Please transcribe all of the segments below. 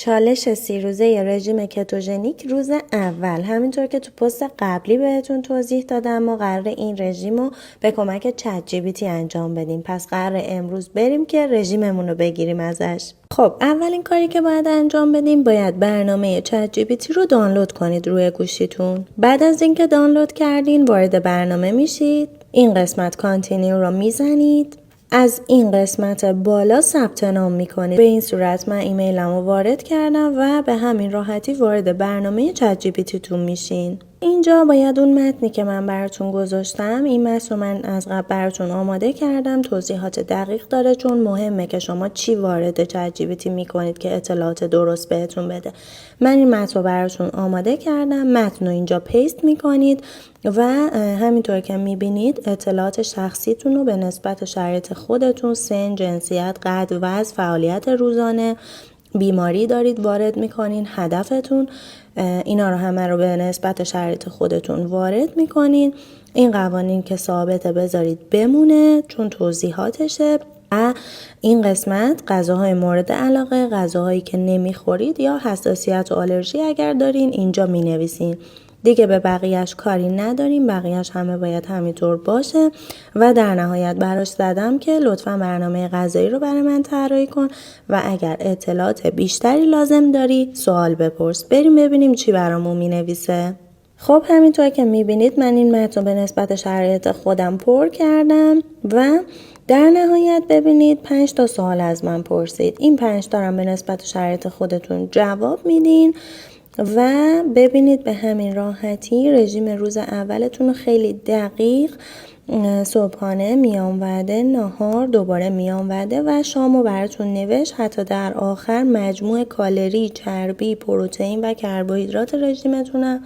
چالش 30 روزه رژیم کتوژنیک روز اول. همینطور که تو پست قبلی بهتون توضیح دادم ما قرار این رژیم رو به کمک چت جی پی تی انجام بدیم. پس قرار امروز بریم که رژیممون رو بگیریم ازش. خب اولین کاری که باید انجام بدیم باید برنامه چت جی پی تی رو دانلود کنید روی گوشیتون. بعد از اینکه دانلود کردین وارد برنامه میشید. این قسمت کانتینیو رو میزنید. از این قسمت بالا ثبت نام میکنید. به این صورت من ایمیلمو وارد کردم و به همین راحتی وارد برنامه چت جی پی تی تون میشین. اینجا باید اون متنی که من براتون گذاشتم، این متن رو من از قبل براتون آماده کردم، توضیحات دقیق داره چون مهمه که شما چی وارد چت جی پی تی میکنید که اطلاعات درست بهتون بده. من این متن رو براتون آماده کردم، متن رو اینجا پیست میکنید و همینطور که میبینید اطلاعات شخصیتون رو به نسبت شرایط خودتون، سن، جنسیت، قد، وزن، فعالیت روزانه، بیماری دارید وارد میکنین، هدفتون، اینا رو همه رو به نسبت شرایط خودتون وارد میکنین. این قوانین که ثابته بذارید بمونه چون توضیحاتشه. و این قسمت غذاهای مورد علاقه، غذاهایی که نمیخورید یا حساسیت و آلرژی اگر دارین اینجا مینویسین. دیگه به بقیهش کاری نداریم، بقیهش همه باید همینطور باشه. و در نهایت براش زدم که لطفا برنامه غذایی رو برای من طراحی کن و اگر اطلاعات بیشتری لازم داری سوال بپرس. بریم ببینیم چی برامون مینویسه. خب همینطور که میبینید من این متن به نسبت شرایط خودم پر کردم و در نهایت ببینید 5 تا سوال از من پرسید. این 5 تا هم به نسبت شرایط خودتون جواب میدین و ببینید به همین راحتی رژیم روز اولتون رو خیلی دقیق صبحانه، میان وعده، نهار، دوباره میان وعده و شامو براتون نوشت. حتی در آخر مجموع کالری، چربی، پروتئین و کربوهیدرات رژیمتون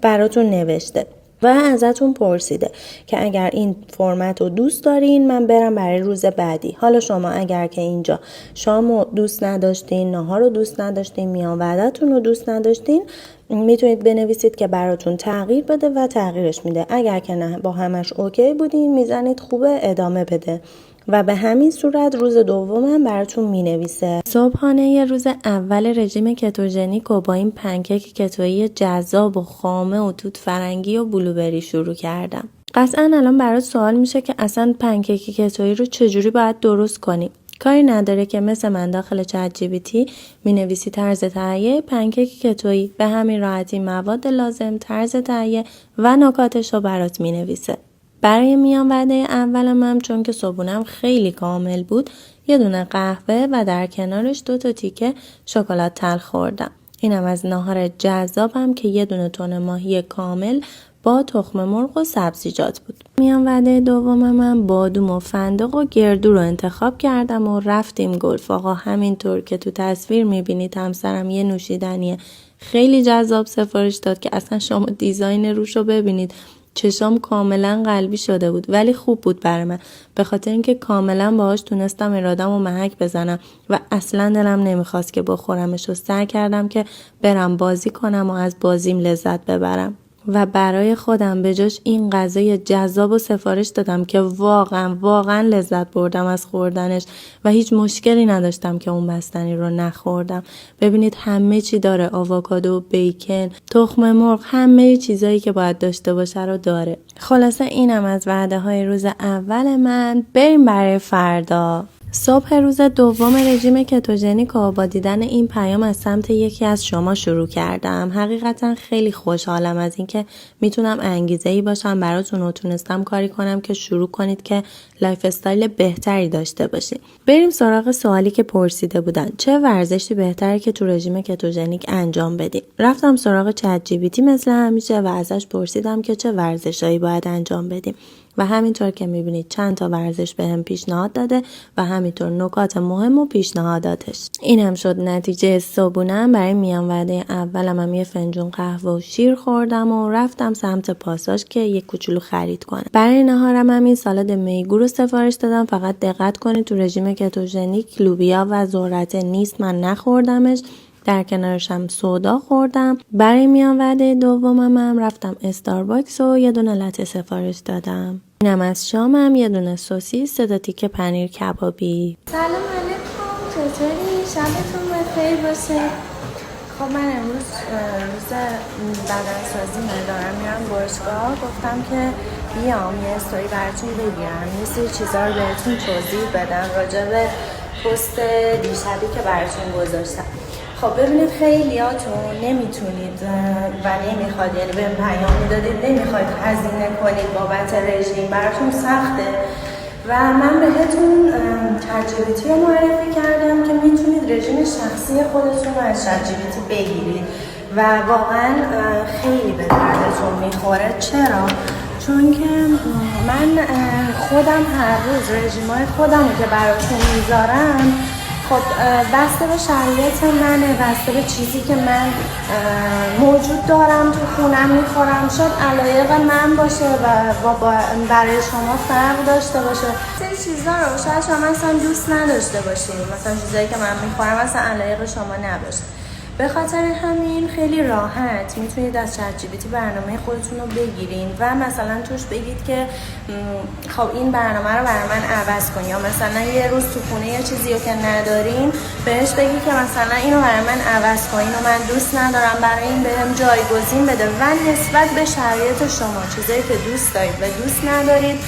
براتون نوشته و ازتون پرسیده که اگر این فرمت رو دوست دارین من برم برای روز بعدی. حالا شما اگر که اینجا شام رو دوست نداشتین، نهار رو دوست نداشتین، میان وعدتون رو دوست نداشتین، میتونید بنویسید که براتون تغییر بده و تغییرش میده. اگر که نه با همش اوکی بودین میزنید خوبه ادامه بده و به همین صورت روز دومم براتون مینویسه. صبحانه روز اول رژیم کتوژنیک و با این پنکیک کتویی جذاب و خامه و توت فرنگی و بلوبری شروع کردم. قطعا الان برات سوال میشه که اصلا پنکیک کتویی رو چجوری باید درست کنیم. کاری نداره که مثل من داخل چت جی پی تی مینویسی طرز تهیه پنکیک کتویی، به همین راحتی مواد لازم، طرز تهیه و نکاتش رو برات مینویسه. برای میان وعده اولم هم چون که صبحونم خیلی کامل بود یه دونه قهوه و در کنارش 2 تا تیکه شکلات تلخ خوردم. اینم از ناهار جذابم که یه دونه تن ماهی کامل با تخم مرغ و سبزیجات بود. میان وعده دومم هم بادوم و فندق و گردو رو انتخاب کردم و رفتیم گلف. آقا همینطور که تو تصویر میبینید همسرم یه نوشیدنی خیلی جذاب سفارش داد که اصلا شما دیزاین روش رو ببینید. چشام کاملا قلبی شده بود ولی خوب بود برای من به خاطر اینکه کاملا باهاش تونستم اراده‌مو محک بزنم و اصلا دلم نمیخواست که بخورمش و سعی کردم که برم بازی کنم و از بازیم لذت ببرم و برای خودم به جاش این غذای جذاب و سفارش دادم که واقعا لذت بردم از خوردنش و هیچ مشکلی نداشتم که اون بستنی رو نخوردم. ببینید همه چی داره، آووکادو، بیکن، تخم مرغ، همه چیزایی که باید داشته باشه رو داره. خلاصه اینم از وعده های روز اول من. بریم برای فردا. صبح روز دوم رژیم کتوژنیک و با دیدن این پیام از سمت یکی از شما شروع کردم. حقیقتا خیلی خوشحالم از اینکه میتونم انگیزه‌ای باشم براتون و تونستم کاری کنم که شروع کنید که لایف استایل بهتری داشته باشین. بریم سراغ سوالی که پرسیده بودن. چه ورزشی بهتره که تو رژیم کتوژنیک انجام بدیم؟ رفتم سراغ چت جی پی تی مثل همیشه و ازش پرسیدم که چه ورزشایی باید انجام بدیم. و همینطور که میبینید چند تا ورزش بهم پیشنهاد داده و همینطور نکات مهم و پیشنهاداتش. این هم شد نتیجه صبحونم. برای میان وعده اولم هم یه فنجون قهوه و شیر خوردم و رفتم سمت پاساژ که یه کوچولو خرید کنم. برای نهارم هم این سالاد میگو رو سفارش دادم. فقط دقت کنید تو رژیم کتوژنیک لوبیا و ذرت نیست، من نخوردمش. در کنارش هم سودا خوردم. برای میان وعده دومم هم رفتم استارباکس و یه دونه لته سفارش دادم. اینم از شامم یه دونه سوسیس، 3 تا تیکه پنیر کبابی. سلام علیکم، چطوری؟ شبتون بخیر باشه. خب من امروز روز بدنسازیمه، دارم میرم باشگاه. گفتم که بیام یه استوری براتون بگیرم، یه سری چیزا رو بهتون توضیح بدم راجع به پست دیشبی که براتون گذاشتم. خب ببینید خیلیاتون نمیتونید و نمیخواد، یعنی بهم پیام میدادید نمیخواید هزینه کنید بابت رژیم، براتون سخته و من بهتون ChatGPT رو معرفی کردم که میتونید رژیم شخصی خودتون رو از ChatGPT بگیرید و واقعا خیلی به دردتون میخوره. چرا؟ چون که من خودم هر روز رژیمای خودم رو که براتون میذارم، خب بسته به شرایط منه، بسته به چیزی که من موجود دارم تو خونم میخورم، شاید علایق من باشه و برای شما فرق داشته باشه. این چیزا رو شاید شما اصلا دوست نداشته باشید، مثلا چیزایی که من میخورم اصلا علایق شما نباشه. به خاطر همین خیلی راحت میتونید از ChatGPT برنامه خودتون رو بگیرین و مثلا توش بگید که خب این برنامه رو برای من عوض کن، یا مثلا یه روز تو خونه یه چیزی رو که ندارین بهش بگید که مثلا اینو برای من عوض کن، اینو من دوست ندارم، برای این بهم جایگزین بده و نسبت به شرایط شما چیزایی که دوست دارید و دوست ندارید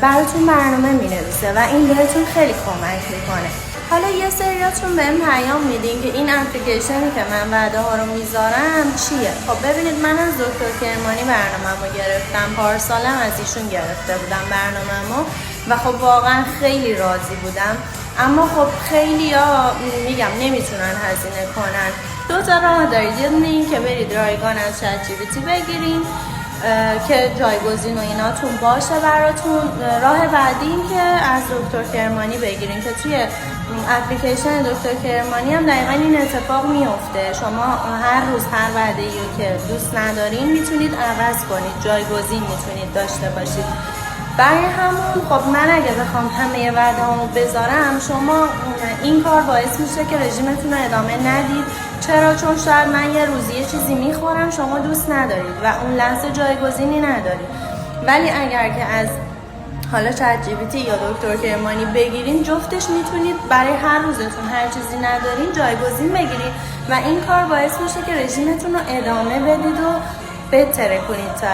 براتون برنامه مینویسه و این بهتون خیلی کمک میکنه. حالا یه سریاتون بهم پیام میدین که این اپلیکیشنی که من وعده ها رو میذارم چیه؟ خب ببینید من از دکتر کرمانی برنامه‌مو گرفتم، پارسالم از ایشون گرفته بودم برنامه‌مو و خب واقعا خیلی راضی بودم. اما خب خیلیا میگم نمیتونن هزینه کنن. دو تا راه دارید، یه دونه این که برید رایگان از ChatGPT بگیرین که جایگزین و ایناتون باشه براتون. راه بعدی این که از دکتر کرمانی بگیرین که توی اپلیکیشن دکتر کرمانی هم دقیقا این اتفاق میفته. شما هر روز هر وعده‌ای که دوست ندارین میتونید عوض کنید، جایگزین میتونید داشته باشید. برای همون خب من اگه بخوام همه وعده‌هامو بذارم، شما این کار باعث میشه که رژیمتون رو ادامه ندید. چرا؟ چون شاید من یه روزی یه چیزی میخورم شما دوست ندارید و اون لحظه جایگزینی ندارید. ولی اگر که از حالا ChatGPT یا دکتر کرمانی بگیرین، جفتش میتونید برای هر روزتون هر چیزی ندارین جایگزین بگیرید و این کار باعث میشه که رژیمتون رو ادامه بدید و بهتره کنید تا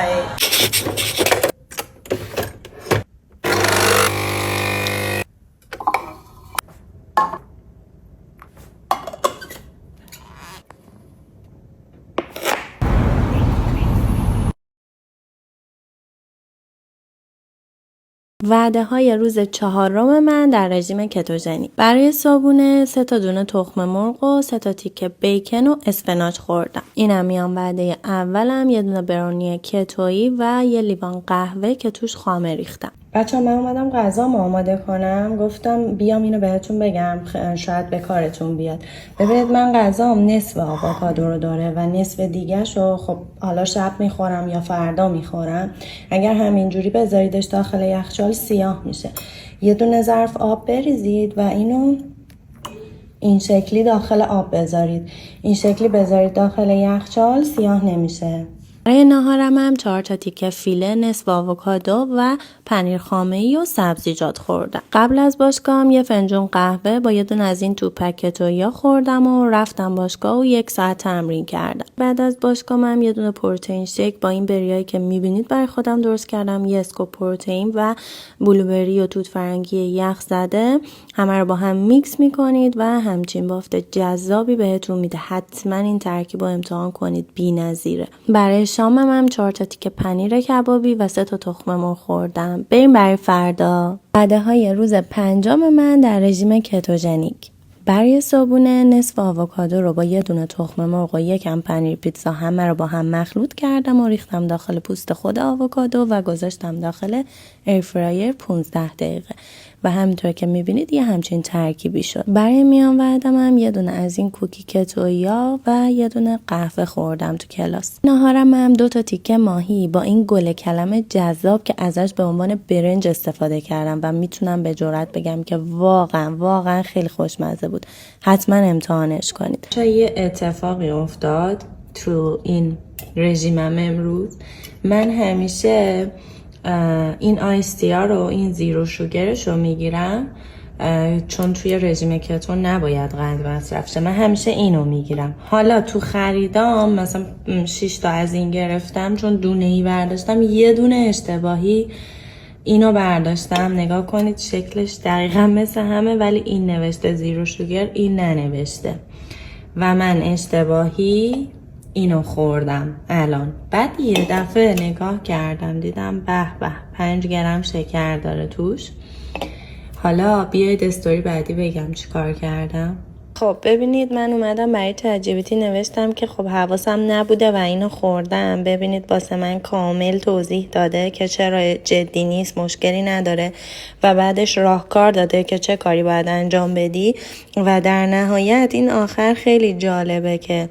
وعده‌های روز 4 من در رژیم کتوژنی. برای صبحونه 3 دونه تخم مرغ و 3 تیکه بیکن و اسفناج خوردم. اینم میان وعده اولم، یه دونه برونی کتویی و یه لیوان قهوه که توش خامه ریختم. بچه‌ها من اومدم غذامو آماده کنم، گفتم بیام اینو بهتون بگم شاید به کارتون بیاد. ببینید من غذام نصف آووکادو رو داره و نصف دیگه‌شو خب حالا شب میخورم یا فردا میخورم. اگر همینجوری بذاریدش داخل یخچال سیاه میشه. یه دونه ظرف آب بریزید و اینو این شکلی داخل آب بذارید. این شکلی بذارید داخل یخچال سیاه نمیشه. برای ناهارم هم 4 تیکه فیله، نصف آووکادو و پنیر خامه‌ای و سبزیجات خوردم. قبل از باشگاهم یه فنجون قهوه با یه دونه از این توپک کتویا خوردم و رفتم باشگاه و 1 ساعت تمرین کردم. بعد از باشگاهم هم یه دونه پروتئین شیک با این بریایی که میبینید برای خودم درست کردم، یه اسکوپ پروتئین و بلوبری و توت فرنگی یخ زده، همه رو با هم میکس میکنید و همچین بافت جذابی بهتون میده. حتما این ترکیب رو امتحان کنید، بی‌نظیره. برای شامم هم 4 تیکه پنیر کبابی و 3 تخم مرغ خوردم. بریم برای فردا. وعده‌های روز 5 من در رژیم کتوژنیک. برای صبحونه نصف آووکادو رو با یه دونه تخم مرغ و یکم پنیر پیتزا همه رو با هم مخلوط کردم و ریختم داخل پوست خود آووکادو و گذاشتم داخل ایرفرایر 15 دقیقه و همینطور که میبینید یه همچین ترکیبی شد. برای میان وعدم هم یه دونه از این کوکی کتویا و یه دونه قهوه خوردم تو کلاس. ناهارم هم 2 تیکه ماهی با این گل کلم جذاب که ازش به عنوان برنج استفاده کردم و میتونم به جرئت بگم که واقعا خیلی خوشمزه بود. حتما امتحانش کنید. یه اتفاقی افتاد تو این رژیمم امروز. من همیشه این آیستیا رو، این زیرو شوگرش رو میگیرم چون توی رژیم کتو نباید قند مصرف شه. من همیشه اینو میگیرم. حالا تو خریدام مثلا 6 تا از این گرفتم، چون دونه‌ای برداشتم، یه دونه اشتباهی اینو برداشتم. نگاه کنید شکلش دقیقا مثل همه، ولی این نوشته زیرو شوگر، این ننوشته و من اشتباهی اینو خوردم الان. بعد یه دفعه نگاه کردم دیدم به به 5 گرم شکر داره توش. حالا بیاید استوری بعدی بگم چی کار کردم. خب ببینید من اومدم برای ChatGPT نوشتم که خب حواسم نبوده و اینو خوردم. ببینید واسه من کامل توضیح داده که چرا جدی نیست، مشکلی نداره و بعدش راهکار داده که چه کاری باید انجام بدی و در نهایت این آخر خیلی جالبه که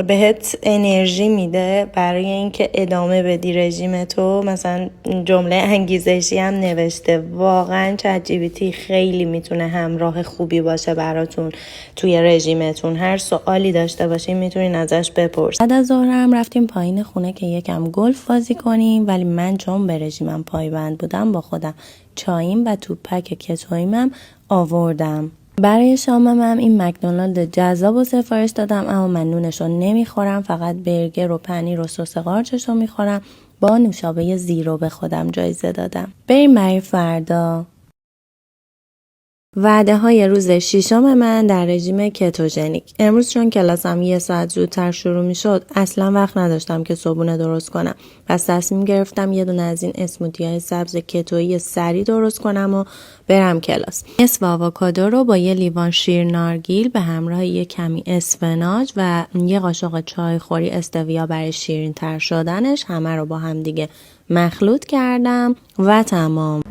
بهت انرژی میده برای اینکه ادامه بدی رژیم تو. مثلا جمله انگیزشی هم نوشته. واقعا ChatGPT خیلی میتونه همراه خوبی باشه براتون توی رژیمتون. هر سوالی داشته باشین میتونین ازش بپرسین. بعد از ظهر هم رفتیم پایین خونه که یکم گلف بازی کنیم، ولی من چون به رژیمم پایبند بودم با خودم چاییم و توپک کتویمم آوردم. برای شامم هم این مکدونالد جذاب و سفارش دادم، اما من نونش رو نمیخورم، فقط برگر و پنیر و سس قارچش رو میخورم. با نوشابه زیرو به خودم جایزه دادم. بریم برای فردا. وعده های روز 6 من در رژیم کتوژنیک. امروز چون کلاسم 1 ساعت زودتر شروع می شد، اصلا وقت نداشتم که صبحونه درست کنم. پس تصمیم گرفتم یه دونه از این اسموتی های سبز کتویی سریع درست کنم و برم کلاس. نصف آووکادو رو با یه لیوان شیر نارگیل به همراه یه کمی اسفناج و یه قاشق چای خوری استویا برای شیرین تر شدنش همه رو با هم دیگه مخلوط کردم و تمام.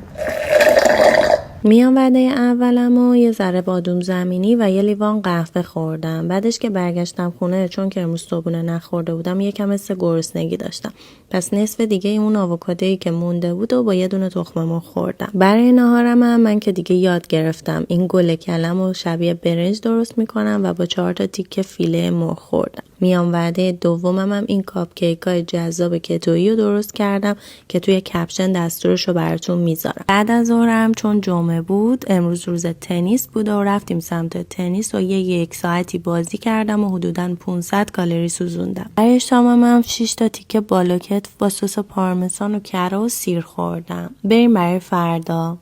میان وعده اولم و یه ذره بادوم زمینی و یه لیوان قهوه خوردم. بعدش که برگشتم خونه، چون که امروز صبحونه نخورده بودم، یکم حس گرسنگی داشتم. پس نصف دیگه اون آووکادویی که مونده بود و با یه دونه تخم مرغ خوردم. برای ناهارم هم من که دیگه یاد گرفتم این گل کلم و شبیه برنج درست میکنم و با 4 تا تیکه فیله مرغ خوردم. میان وعده دومم هم این کاپ کیکای جذاب کتویی رو درست کردم که توی کپشن دستورش رو براتون میذارم. بعد از ظهرم چون جمعه بود، امروز روز تنیس بود و رفتیم سمت تنیس و یک ساعتی بازی کردم و حدوداً 500 کالری سوزوندم. برای شامم هم 6 تا تیکه بالوکت با سس پارمسان و کره و سیر خوردم. بریم برای فردا.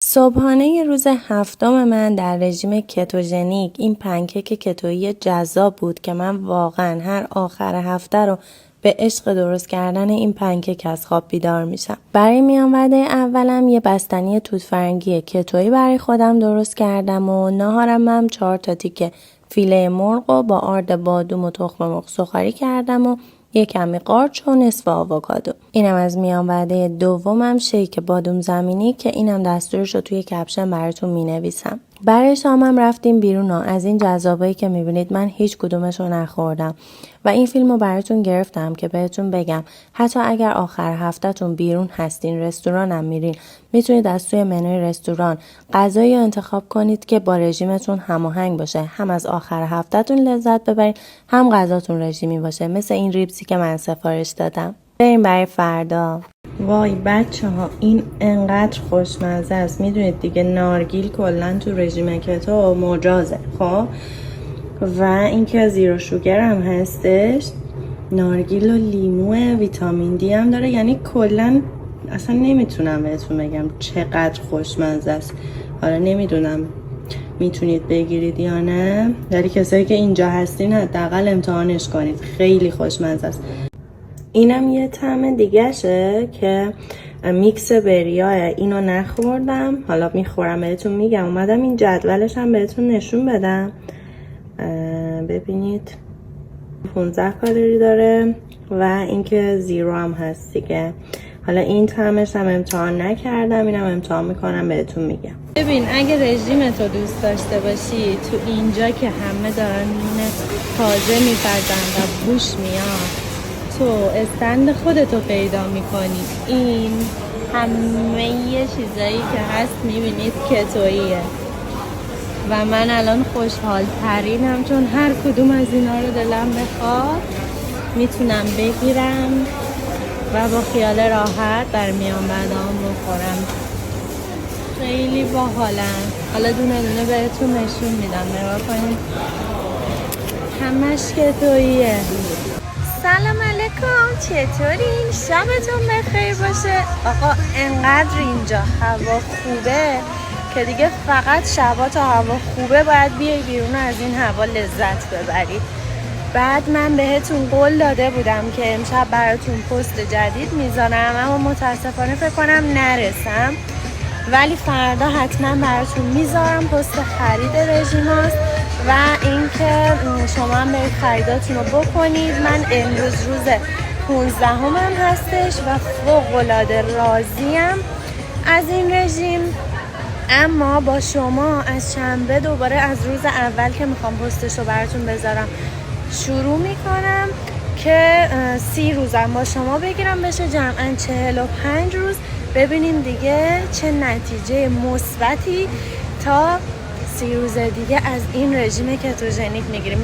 صبحانه روز 7 من در رژیم کتوژنیک این پنکیک کتویی جذاب بود که من واقعا هر آخر هفته رو به عشق درست کردن این پنکیک از خواب بیدار میشم. برای میان وعده اولم یه بستنی توت فرنگی کتویی برای خودم درست کردم و ناهارم هم 4 تا تیکه فیله مرغ و با آرد بادوم و تخم مرغ سوخاری کردم و یه کمی قارچ و نصف آووکادو. اینم از میان وعده دومم شیک بادوم زمینی که اینم دستورش رو توی کپشن براتون مینویسم. برای شامم رفتیم بیرون و از این جذابایی که میبینید من هیچ کدومش رو نخوردم و این فیلم رو براتون گرفتم که بهتون بگم حتی اگر آخر هفتهتون بیرون هستین، رستوران هم میرین، میتونید از توی منوی رستوران غذایی رو انتخاب کنید که با رژیمتون هماهنگ باشه، هم از آخر هفتهتون لذت ببرید هم غذاتون رژیمی باشه، مثل این ریبسی که من سفارش دادم. بریم برای فردا. وای بچه ها این انقدر خوشمزه است. میدونید دیگه نارگیل کلن تو رژیم کتو مجازه. خب و اینکه زیرو شوگر هم هستش، نارگیل و لیمو، ویتامین دی هم داره. یعنی کلن اصلا نمیتونم بهتون بگم چقدر خوشمزه است. حالا نمیدونم میتونید بگیرید یا نه، ولی کسایی که اینجا هستین حداقل امتحانش کنید، خیلی خوشمزه است. اینم یه طعم دیگهشه که میکس بریاه. اینو نخوردم، حالا میخورم بهتون میگم. اومدم این جدولش هم بهتون نشون بدم. ببینید 15 کالری داره و اینکه زیرو هم هست دیگه. حالا این طعمش هم امتحان نکردم، اینم امتحان میکنم بهتون میگم. ببین اگه رژیمتو دوست داشته باشی، تو اینجا که همه دارن نون تازه میپزن و بوش میاد، تو استند خودتو پیدا میکنی. این همه چیزایی که هست میبینید کتوییه و من الان خوشحال ترینم چون هر کدوم از اینا رو دلم بخواد میتونم بگیرم و با خیال راحت در میان بعدام بخورم. خیلی باحالن. حالا دونه دونه بهتون نشون میدم، نگاه کنید. همش کتوییه. سلام علیکم، چطورین؟ شبتون بخیر باشه. آقا انقدر اینجا هوا خوبه که دیگه فقط شبا تا هوا خوبه باید بیای بیرون از این هوا لذت ببری. بعد من بهتون قول داده بودم که امشب براتون پست جدید میذارم، اما متاسفانه فکر کنم نرسم، ولی فردا حتما براتون میذارم. پست خرید رژیماست و اینکه شما هم برید خریداتون رو بکنید. من امروز روز 15 هستش و فوق‌العاده راضیم از این رژیم. اما با شما از شنبه دوباره از روز اول که میخوام پستش رو براتون بذارم شروع میکنم که 30 روزم با شما بگیرم، بشه جمعاً 45 روز. ببینیم دیگه چه نتیجه مثبتی تا 30 روز دیگه از این رژیم کتوژنیک میگیریم.